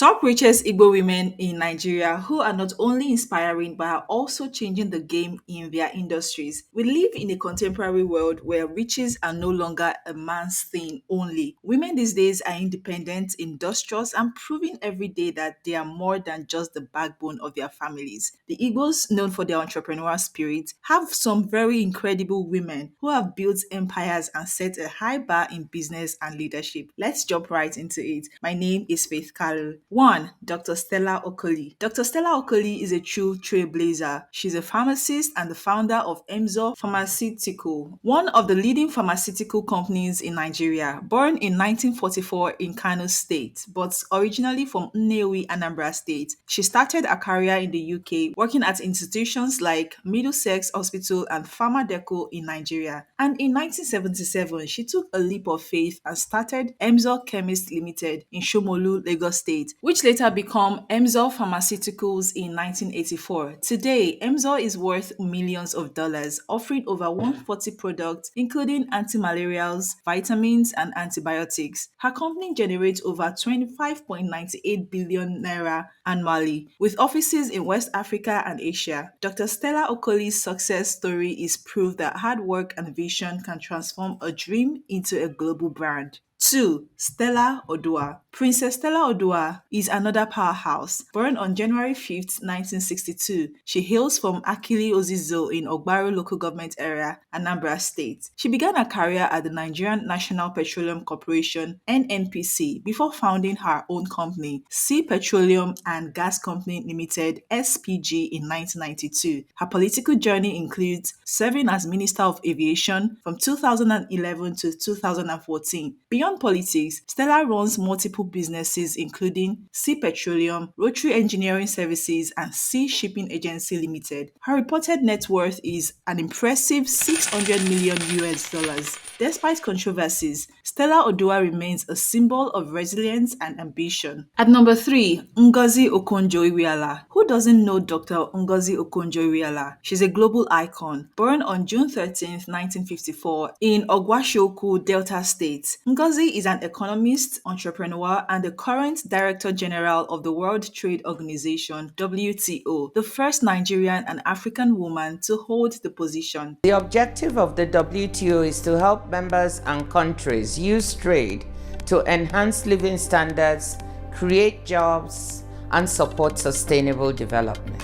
Top richest Igbo women in Nigeria who are not only inspiring but are also changing the game in their industries. We live in a contemporary world where riches are no longer a man's thing only. Women these days are independent, industrious, and proving every day that they are more than just the backbone of their families. The Igbos, known for their entrepreneurial spirit, have some very incredible women who have built empires and set a high bar in business and leadership. Let's jump right into it. My name is Faith Kalu. 1. Dr. Stella Okoli. Dr. Stella Okoli is a true trailblazer. She's a pharmacist and the founder of Emzor Pharmaceutical, one of the leading pharmaceutical companies in Nigeria. Born in 1944 in Kano State, but originally from Nnewi, Anambra State, she started a career in the UK working at institutions like Middlesex Hospital and Pharmadeco in Nigeria. And in 1977, she took a leap of faith and started Emzor Chemist Limited in Shomolu, Lagos State, which later became Emzor Pharmaceuticals in 1984. Today, Emzor is worth millions of dollars, offering over 140 products, including antimalarials, vitamins, and antibiotics. Her company generates over 25.98 billion naira annually, with offices in West Africa and Asia. Dr. Stella Okoli's success story is proof that hard work and vision can transform a dream into a global brand. 2. Stella Oduah. Princess Stella Oduah is another powerhouse. Born on January 5th, 1962, she hails from Akili Ozizo in Ogbaro local government area, Anambra State. She began her career at the Nigerian National Petroleum Corporation (NNPC) before founding her own company, Sea Petroleum and Gas Company Limited (SPG) in 1992. Her political journey includes serving as Minister of Aviation from 2011 to 2014. Beyond politics, Stella runs multiple businesses including Sea Petroleum, Rotary Engineering Services, and Sea Shipping Agency Limited. Her reported net worth is an impressive 600 million US dollars. Despite controversies, Stella Oduah remains a symbol of resilience and ambition. At number 3, Ngozi Okonjo-Iweala. Who doesn't know Dr. Ngozi Okonjo-Iweala? She's a global icon. Born on June 13th, 1954 in Ogwashoku, Delta State, Ngozi is an economist, entrepreneur, and the current Director-General of the World Trade Organization WTO, the first Nigerian and African woman to hold the position. The objective of the WTO is to help members and countries use trade to enhance living standards, create jobs, and support sustainable development.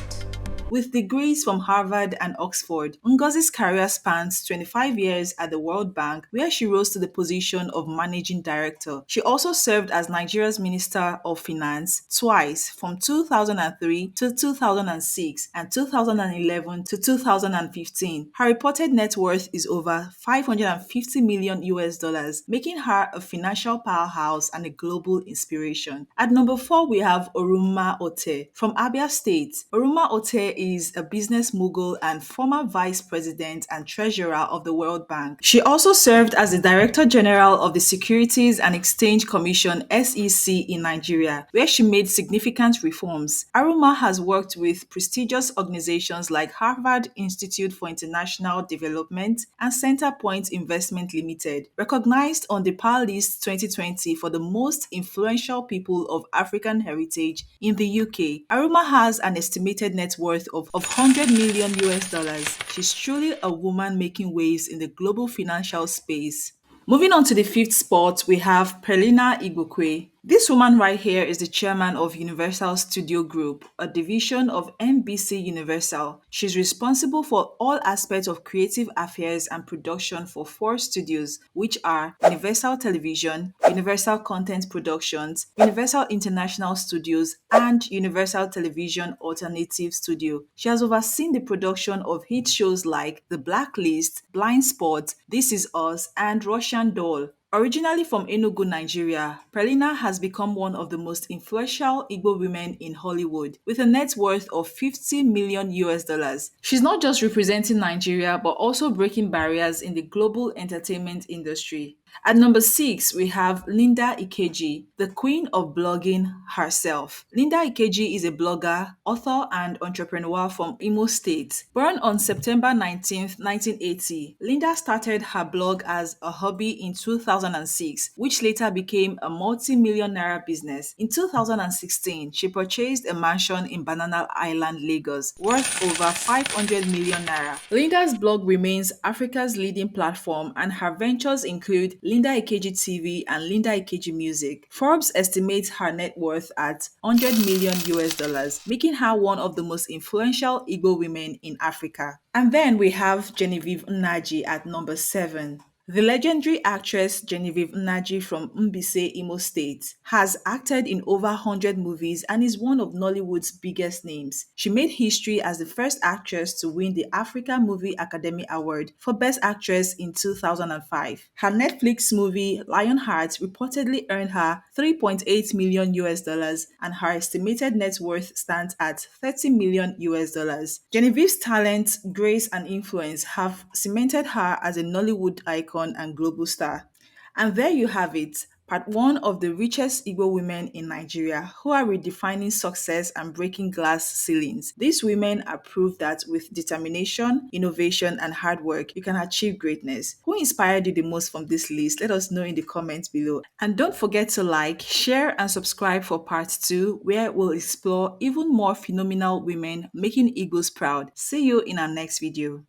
With degrees from Harvard and Oxford, Ngozi's career spans 25 years at the World Bank, where she rose to the position of Managing Director. She also served as Nigeria's Minister of Finance twice, from 2003 to 2006 and 2011 to 2015. Her reported net worth is over 550 million US dollars, making her a financial powerhouse and a global inspiration. At number 4, we have Oruma Ote. From Abia State, Oruma Ote is a business mogul and former vice president and treasurer of the World Bank. She also served as the Director General of the Securities and Exchange Commission (SEC) in Nigeria, where she made significant reforms. Aruma has worked with prestigious organizations like Harvard Institute for International Development and Centerpoint Investment Limited, recognized on the Power List 2020 for the most influential people of African heritage in the UK. Aruma has an estimated net worth of 100 million US dollars. She's truly a woman making waves in the global financial space. Moving on to the 5th spot, we have Perlina Igbokwe. This woman right here is the chairman of Universal Studio Group, a division of NBC Universal. She's responsible for all aspects of creative affairs and production for 4 studios, which are Universal Television, Universal Content Productions, Universal International Studios, and Universal Television Alternative Studio. She has overseen the production of hit shows like The Blacklist, Blind Spot, This Is Us, and Russian Doll. Originally from Enugu, Nigeria, Perlina has become one of the most influential Igbo women in Hollywood, with a net worth of 50 million US dollars. She's not just representing Nigeria, but also breaking barriers in the global entertainment industry. At number 6, we have Linda Ikeji, the queen of blogging herself. Linda Ikeji is a blogger, author, and entrepreneur from Imo State. Born on September 19th, 1980, Linda started her blog as a hobby in 2006, which later became a multi-million naira business. In 2016, she purchased a mansion in Banana Island, Lagos, worth over 500 million naira. Linda's blog remains Africa's leading platform, and her ventures include Linda Ikeji TV and Linda Ikeji Music. Forbes estimates her net worth at 100 million US dollars, making her one of the most influential Igbo women in Africa. And then we have Genevieve Nnaji at number 7. The legendary actress Genevieve Nnaji from Mbise, Imo State, has acted in over 100 movies and is one of Nollywood's biggest names. She made history as the first actress to win the African Movie Academy Award for Best Actress in 2005. Her Netflix movie Lionheart reportedly earned her 3.8 million US dollars, and her estimated net worth stands at 30 million US dollars. Genevieve's talent, grace, and influence have cemented her as a Nollywood icon and global star. And there you have it, part one of the richest Igbo women in Nigeria who are redefining success and breaking glass ceilings. These women are proof that with determination, innovation, and hard work, you can achieve greatness. Who inspired you the most from this list? Let us know in the comments below. And don't forget to like, share, and subscribe for part two, where we'll explore even more phenomenal women making Igbos proud. See you in our next video.